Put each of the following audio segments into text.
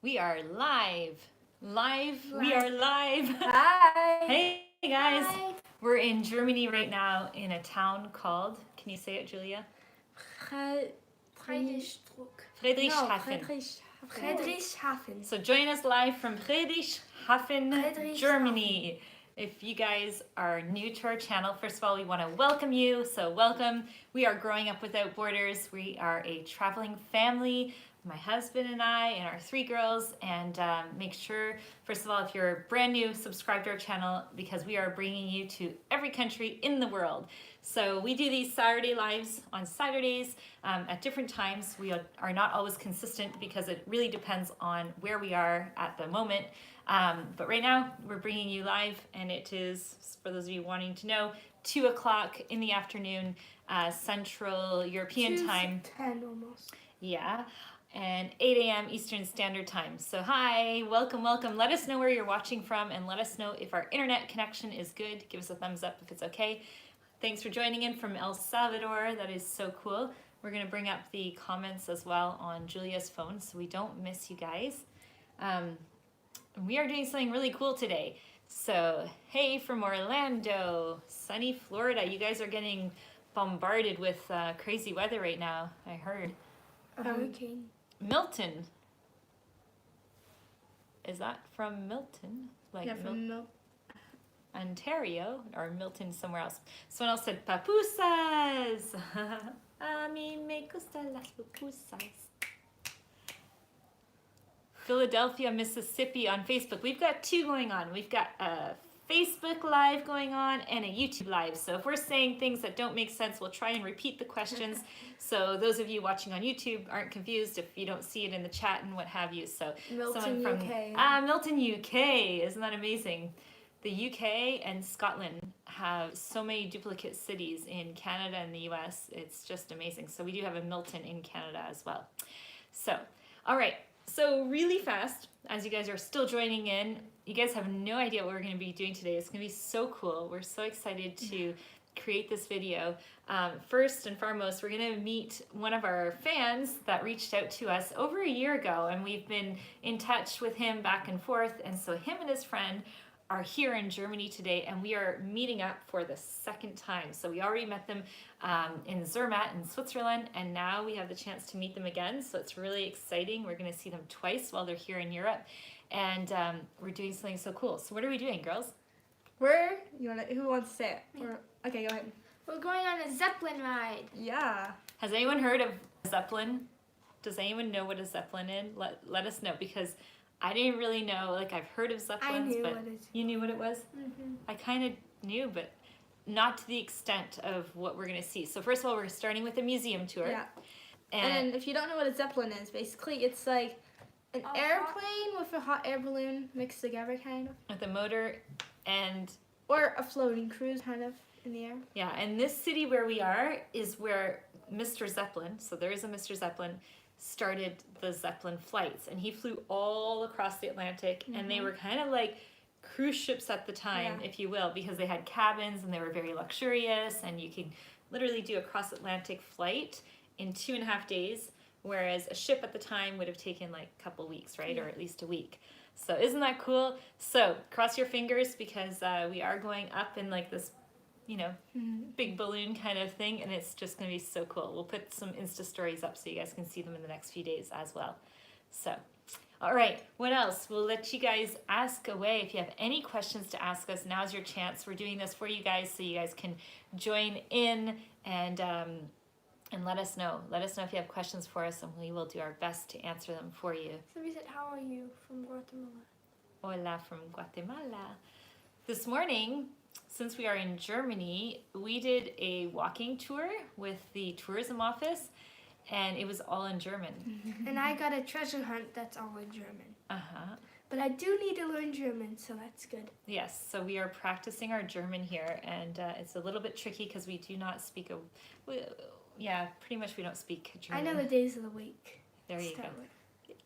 We are live. We are live. Hi. Hey guys. Hi. We're in Germany right now in a town called, can you say it, Julia? Friedrichshafen. Friedrichshafen. So join us live from Friedrichshafen, Germany. If you guys are new to our channel, first of all, we want to welcome you. So welcome. We are Growing Up Without Borders. We are a traveling family, my husband and I and our 3 girls. And make sure, first of all, if you're brand new, subscribe to our channel because we are bringing you to every country in the world. So we do these Saturday lives on Saturdays at different times. We are not always consistent because it really depends on where we are at the moment. But right now we're bringing you live, and it is, for those of you wanting to know, 2 o'clock in the afternoon, Central European time. 10 almost. Yeah, and 8 a.m. Eastern Standard Time. So hi, welcome. Let us know where you're watching from, and let us know if our internet connection is good. Give us a thumbs up if it's okay. Thanks for joining in from El Salvador. That is so cool. We're gonna bring up the comments as well on Julia's phone so we don't miss you guys. We are doing something really cool today. So, hey from Orlando, sunny Florida. You guys are getting bombarded with crazy weather right now, I heard. A hurricane. Milton. Is that from Milton? Like Yeah, from Ontario, or Milton somewhere else. Someone else said papusas. A mí me gustan las pupusas. Philadelphia, Mississippi on Facebook. We've got 2 going on. We've got a Facebook Live going on and a YouTube Live. So if we're saying things that don't make sense, we'll try and repeat the questions. So those of you watching on YouTube aren't confused if you don't see it in the chat and what have you. So Milton, someone from UK. Milton, UK. Isn't that amazing? The UK and Scotland have so many duplicate cities in Canada and the US. It's just amazing. So we do have a Milton in Canada as well. So, all right. So really fast, as you guys are still joining in, you guys have no idea what we're going to be doing today. It's going to be so cool. We're so excited to create this video. First and foremost, we're going to meet one of our fans that reached out to us over a year ago, and we've been in touch with him back and forth. And so him and his friend are here in Germany today, and we are meeting up for the 2nd time. So we already met them in Zermatt in Switzerland, and now we have the chance to meet them again. So it's really exciting. We're going to see them twice while they're here in Europe, and we're doing something so cool. So what are we doing, girls? Who wants to say it? Okay, go ahead. We're going on a Zeppelin ride. Yeah. Has anyone heard of Zeppelin? Does anyone know what a Zeppelin is? Let us know, because I didn't really know. Like, I've heard of Zeppelins, knew but what it is. you knew what it was? Mm-hmm. I kind of knew, but not to the extent of what we're going to see. So first of all, we're starting with a museum tour. Yeah. And if you don't know what a Zeppelin is, basically it's like an airplane with a hot air balloon mixed together, kind of. with a motor, and Or a floating cruise, kind of, in the air. yeah, and this city where we are is where Mr. Zeppelin, so there is a Mr. Zeppelin, started the Zeppelin flights, and he flew all across the Atlantic, and they were kind of like cruise ships at the time, if you will, because they had cabins and they were very luxurious, and you could literally do a cross-Atlantic flight in 2.5 days, whereas a ship at the time would have taken like a couple weeks, right? Or at least a week. So isn't that cool? So cross your fingers, because we are going up in like this, you know, big balloon kind of thing, and it's just going to be so cool. We'll put some Insta stories up so you guys can see them in the next few days as well. So, all right, what else? We'll let you guys ask away. If you have any questions to ask us, now's your chance. We're doing this for you guys so you guys can join in and let us know. Let us know if you have questions for us, and we will do our best to answer them for you. Somebody said, how are you from Guatemala? Hola from Guatemala. This morning, since we are in Germany, we did a walking tour with the tourism office, and it was all in German. And I got a treasure hunt that's all in German. Uh-huh. But I do need to learn German, so that's good. Yes, so we are practicing our German here, and it's a little bit tricky because we do not speak pretty much we don't speak German. I know the days of the week. There you go. Start with.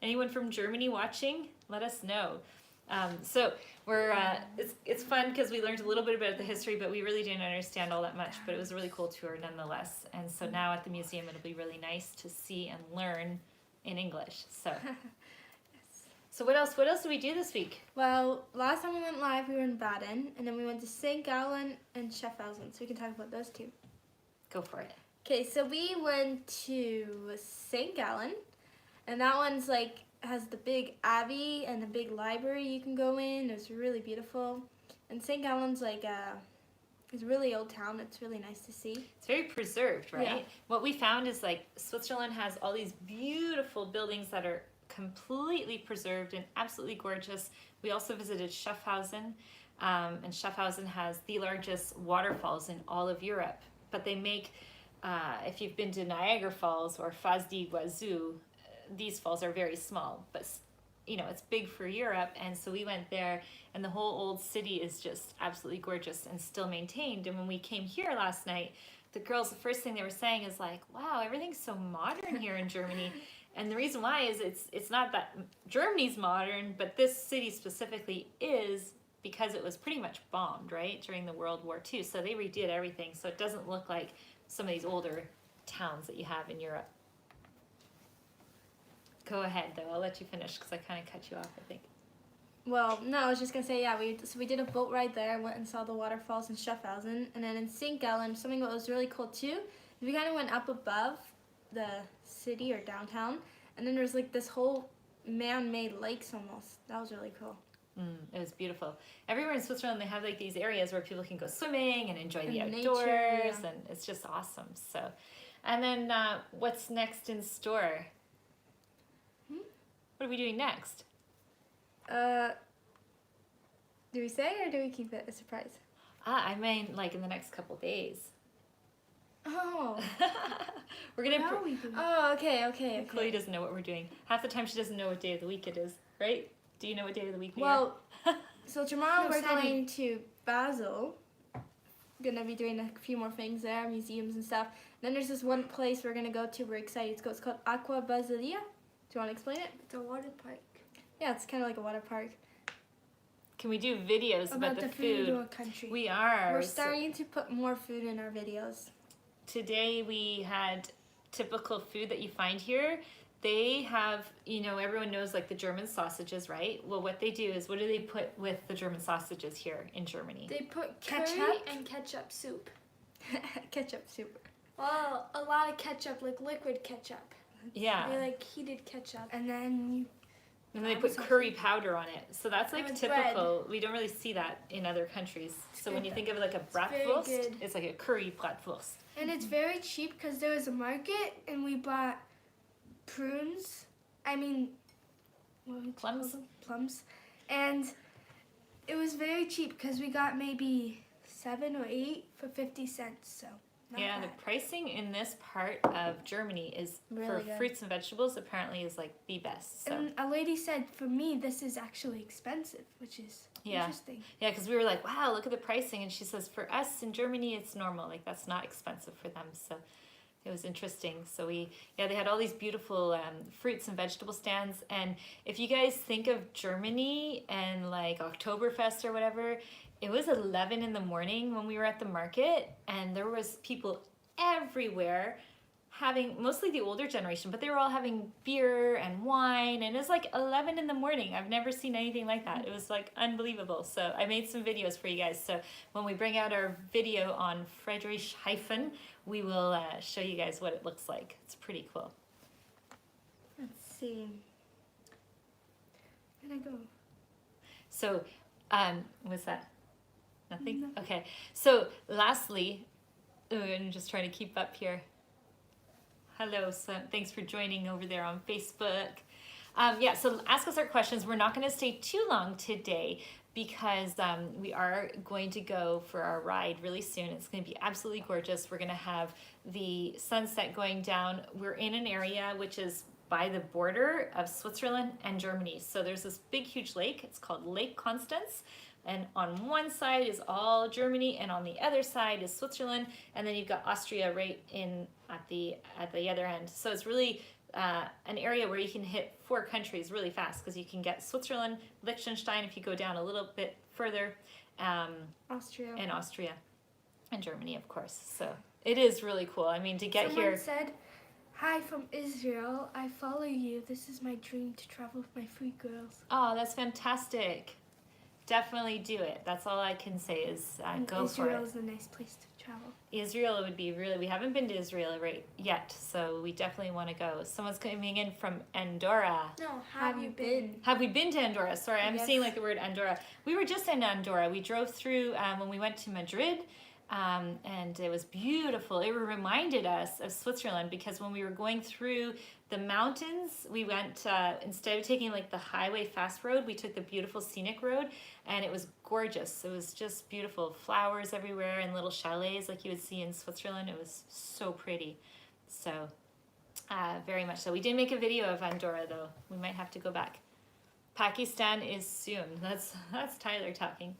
Anyone from Germany watching? Let us know. So we're it's fun because we learned a little bit about the history, but we really didn't understand all that much. But it was a really cool tour nonetheless. And so now at the museum, it'll be really nice to see and learn in English. So So what else? What else did we do this week? Well, last time we went live, we were in Baden, and then we went to St. Gallen and Schaffhausen, so we can talk about those two. Go for it. Okay, so we went to St. Gallen, and that one's like has the big abbey and a big library you can go in. It's really beautiful. And St. Gallen's like it's a really old town. It's really nice to see. It's very preserved, right? Yeah. What we found is like Switzerland has all these beautiful buildings that are completely preserved and absolutely gorgeous. We also visited Schaffhausen, and Schaffhausen has the largest waterfalls in all of Europe. But they make, if you've been to Niagara Falls or Faz d'Iguazu, these falls are very small, but you know, it's big for Europe. And so we went there, and the whole old city is just absolutely gorgeous and still maintained. And when we came here last night, the girls, the first thing they were saying is like, wow, everything's so modern here in Germany. And the reason why is it's not that Germany's modern, but this city specifically is because it was pretty much bombed, right, during the World War II. So they redid everything, so it doesn't look like some of these older towns that you have in Europe. Go ahead, though. I'll let you finish because I kind of cut you off, I think. Well, no, I was just gonna say, yeah, we did a boat ride there, went and saw the waterfalls in Schaffhausen, and then in St. Gallen, something that was really cool too, we kind of went up above the city or downtown, and then there's like this whole man-made lakes almost. That was really cool. It was beautiful. Everywhere in Switzerland, they have like these areas where people can go swimming and enjoy the And outdoors, nature, yeah. and it's just awesome. So, and then what's next in store? What are we doing next? Do we say or do we keep it a surprise? I mean, like in the next couple days. Oh. We're gonna. What are we doing? Oh, okay. Chloe doesn't know what we're doing. Half the time, she doesn't know what day of the week it is. Right? Do you know what day of the week we are? Well, so tomorrow No, we're Saturday. going to Basel. Gonna be doing a few more things there, museums and stuff. Then there's this one place we're gonna go to. We're excited. It's called Aqua Basilia. Do you want to explain it? It's a water park. Yeah, it's kind of like a water park. Can we do videos about the food? or country. We are. We're starting to put more food in our videos. Today we had typical food that you find here. They have, you know, everyone knows like the German sausages, right? Well, what they do is, what do they put with the German sausages here in Germany? They put Ketchup? curry and ketchup soup. Ketchup soup. Well, a lot of ketchup, like liquid ketchup. Yeah. They like heated ketchup. And then And then they put curry powder on it. So that's like And typical. We don't really see that in other countries. So when you think of it like a very bratwurst, good. it's like a curry bratwurst. And it's very cheap because there was a market and we bought prunes. I mean, what would you call Plums? them? Plums. And it was very cheap because we got maybe 7 or 8 for 50 cents. So not Yeah, bad. the pricing in this part of Germany is Really for good. fruits and vegetables apparently is like the best. So And a lady said, for me, this is actually expensive, which is Yeah. interesting. yeah, because we were like, wow, look at the pricing, and she says for us in Germany it's normal, like that's not expensive for them. So it was interesting. So they had all these beautiful fruits and vegetable stands. And if you guys think of Germany and like Oktoberfest or whatever, it was 11 in the morning when we were at the market, and there was people everywhere having, mostly the older generation, but they were all having beer and wine, and it was like 11 in the morning. I've never seen anything like that. It was like unbelievable. So I made some videos for you guys. So when we bring out our video on Friedrichshafen, we will show you guys what it looks like. It's pretty cool. Let's see. Where'd I go? So, what's that? Nothing? Okay. So, lastly, I'm just trying to keep up here. Hello, so thanks for joining over there on Facebook. So ask us our questions. We're not going to stay too long today because we are going to go for our ride really soon. It's going to be absolutely gorgeous. We're going to have the sunset going down. We're in an area which is by the border of Switzerland and Germany. So there's this big, huge lake. It's called Lake Constance. And on one side is all Germany, and on the other side is Switzerland, and then you've got Austria right in at the other end. So it's really an area where you can hit 4 countries really fast, because you can get Switzerland, Liechtenstein if you go down a little bit further, Austria. and Austria, and Germany, of course. So it is really cool. I mean, to get Someone here. said Hi from Israel. I follow you. This is my dream to travel with my 3 girls. Oh, that's fantastic. Definitely do it. That's all I can say is And go for Israel it. is a nice place to travel. Israel would be really, we haven't been to Israel yet, so we definitely want to go. Someone's coming in from Andorra. No, have you been? Have we been to Andorra? Sorry, I'm Yes. seeing like the word Andorra. We were just in Andorra. We drove through when we went to Madrid, and it was beautiful. It reminded us of Switzerland because when we were going through the mountains, we went, instead of taking like the highway fast road, we took the beautiful scenic road, and it was gorgeous. It was just beautiful. Flowers everywhere and little chalets like you would see in Switzerland. It was so pretty. So, very much so. We didn't make a video of Andorra though. We might have to go back. Pakistan is soon. That's Tyler talking.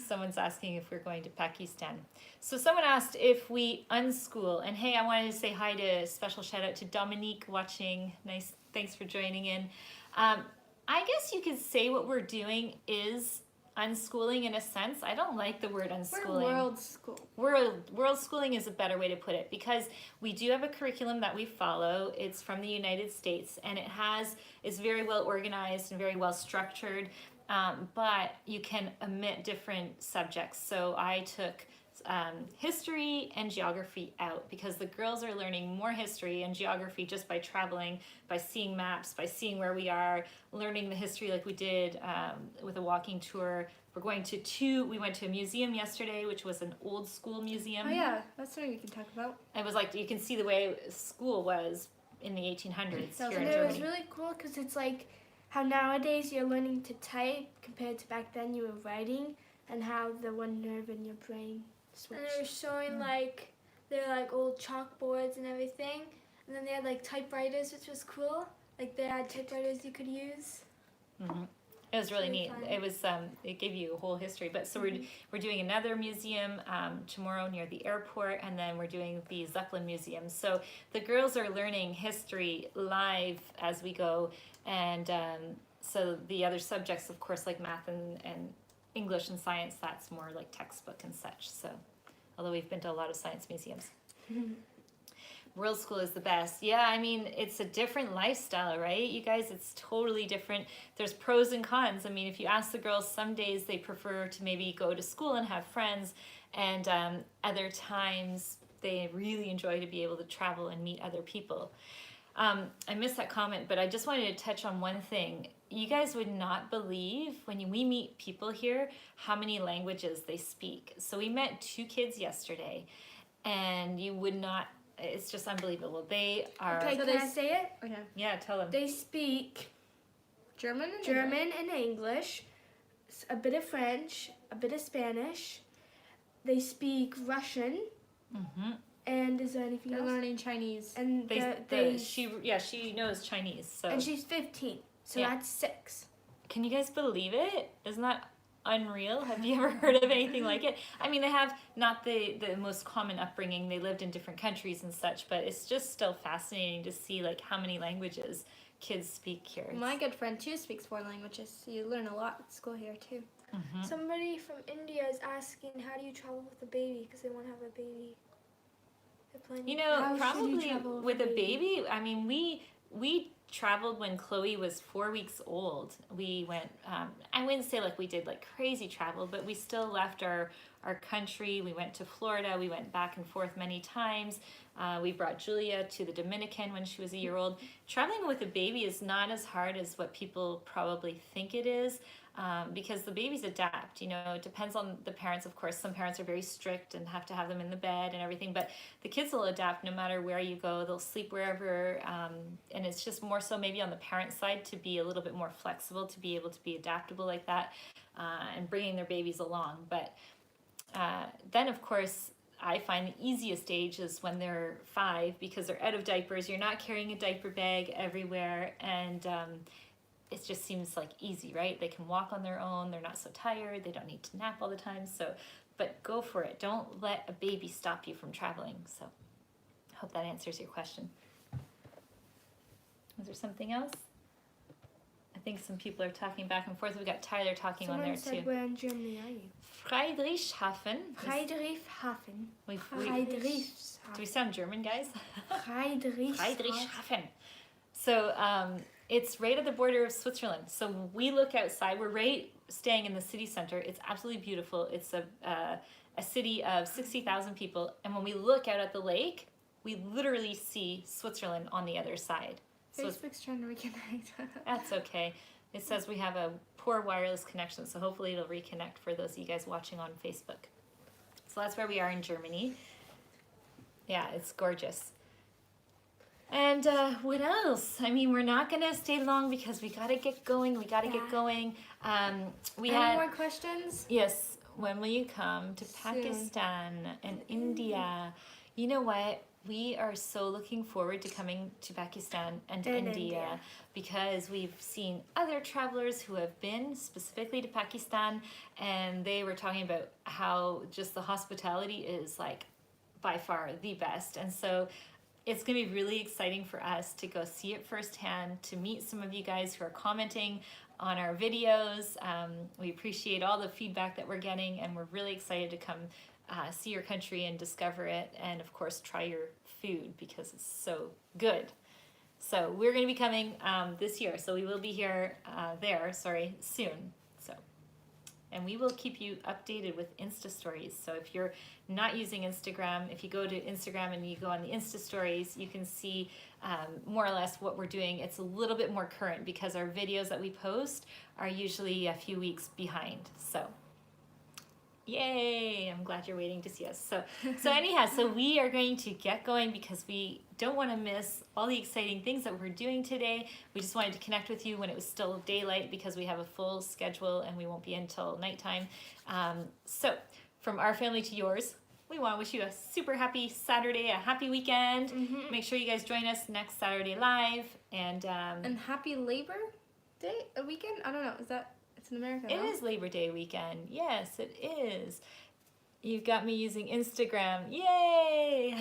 Someone's asking if we're going to Pakistan. So someone asked if we unschool. And hey, I wanted to say hi to special shout out to Dominique watching. Nice, thanks for joining in. I guess you could say what we're doing is unschooling in a sense. I don't like the word unschooling. We're world school. World schooling is a better way to put it because we do have a curriculum that we follow. It's from the United States and it's very well organized and very well structured. But you can omit different subjects. So I took history and geography out because the girls are learning more history and geography just by traveling, by seeing maps, by seeing where we are, learning the history like we did with a walking tour. We went to a museum yesterday, which was an old school museum. Oh yeah, that's something we can talk about. It was like, you can see the way school was in the 1800s Sounds here in And it Germany. was really cool because it's like how nowadays you're learning to type compared to back then you were writing, and how the one nerve in your brain switched. And they were showing like their like old chalkboards and everything, and then they had like typewriters, which was cool. Like they had typewriters you could use. Mm-hmm. It was really Really neat. fun. It was it gave you a whole history. But so we're doing another museum tomorrow near the airport, and then we're doing the Zeppelin museum. So the girls are learning history live as we go, and so the other subjects, of course, like math and English and science, that's more like textbook and such. So although we've been to a lot of science museums. World school is the best. Yeah, I mean, it's a different lifestyle, right? You guys, it's totally different. There's pros and cons. I mean, if you ask the girls, some days they prefer to maybe go to school and have friends, and other times they really enjoy to be able to travel and meet other people. I missed that comment, but I just wanted to touch on one thing. You guys would not believe when we meet people here how many languages they speak. So we met 2 kids yesterday, and you would not, it's just unbelievable. They are, Okay, So can they I say it? Okay. yeah, tell them. They speak German and German and English, a bit of French, a bit of Spanish. They speak Russian, Mm-hmm. and is there anything They're else? learning Chinese. And She knows Chinese. So and she's 15, so Yeah. that's 6. can you guys believe it? Isn't that unreal? Have you ever heard of anything like it? I mean, they have not the most common upbringing. They lived in different countries and such, but it's just still fascinating to see like how many languages kids speak here. My good friend too speaks 4 languages. So you learn a lot at school here too. Mhm. Somebody from India is asking, how do you travel with a baby? Because they want to have a baby. They're planning. You know, How should you probably travel with a baby, I mean, we traveled when Chloe was 4 weeks old. We went, I wouldn't say like we did like crazy travel, but we still left our country. We went to Florida. We went back and forth many times. We brought Julia to the Dominican when she was a year old. Traveling with a baby is not as hard as what people probably think it is. Because the babies adapt, you know, it depends on the parents, of course. Some parents are very strict and have to have them in the bed and everything, but the kids will adapt no matter where you go. They'll sleep wherever, and it's just more so maybe on the parent side to be a little bit more flexible, to be able to be adaptable like that, and bringing their babies along. But then, of course, I find the easiest age is when they're 5 because they're out of diapers. You're not carrying a diaper bag everywhere, and it just seems like easy, right? They can walk on their own. They're not so tired. They don't need to nap all the time. So, but go for it. Don't let a baby stop you from traveling. So I hope that answers your question. Was there something else? I think some people are talking back and forth. We got Tyler talking on there Someone said, too. where in Germany are you? Friedrichshafen. Friedrichshafen. Do Friedrichshafen. we sound German, guys? Friedrichshafen. Friedrichshafen. So it's right at the border of Switzerland. So we look outside. We're right staying in the city center. It's absolutely beautiful. It's a city of 60,000 people. And when we look out at the lake, we literally see Switzerland on the other side. So Facebook's trying to reconnect. that's okay. It says we have a poor wireless connection, so hopefully it'll reconnect for those of you guys watching on Facebook. So that's where we are in Germany. Yeah, it's gorgeous. And what else? I mean, we're not going to stay long because we got to get going. We got to get going. We Any had more questions? Yes. When will you come to Soon. Pakistan and India? You know what? We are so looking forward to coming to Pakistan and to India because we've seen other travelers who have been specifically to Pakistan, and they were talking about how just the hospitality is like by far the best. And so it's going to be really exciting for us to go see it firsthand, to meet some of you guys who are commenting on our videos. We appreciate all the feedback that we're getting, and we're really excited to come see your country and discover it, and of course try your food because it's so good. So we're going to be coming this year, so we will be here soon. So, and we will keep you updated with Insta stories. So if you're not using Instagram, if you go to Instagram and you go on the Insta stories, you can see more or less what we're doing. It's a little bit more current because our videos that we post are usually a few weeks behind. So yay, I'm glad you're waiting to see us. So anyhow, so we are going to get going because we don't want to miss all the exciting things that we're doing today. We just wanted to connect with you when it was still daylight because we have a full schedule and we won't be until nighttime. So from our family to yours, we want to wish you a super happy Saturday, a happy weekend. Make sure you guys join us next Saturday live. And happy Labor Day, a weekend? I don't know, is that... It's in America, it no? is Labor Day weekend. Yes, it is. You got me using Instagram. Yay!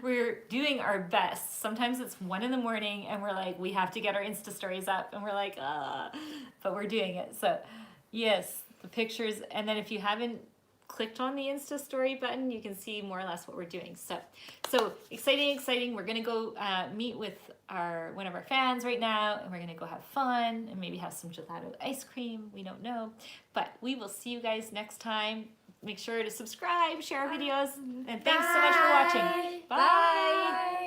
We're doing our best. Sometimes it's 1 a.m. and we're like, we have to get our Insta stories up. And we're like, but we're doing it. So yes, the pictures. And then if you haven't clicked on the Insta story button, you can see more or less what we're doing. So exciting. We're going to go meet with one of our fans right now, and we're going to go have fun and maybe have some gelato ice cream. We don't know, but we will see you guys next time. Make sure to subscribe, share our videos, and thanks so much for watching. Bye.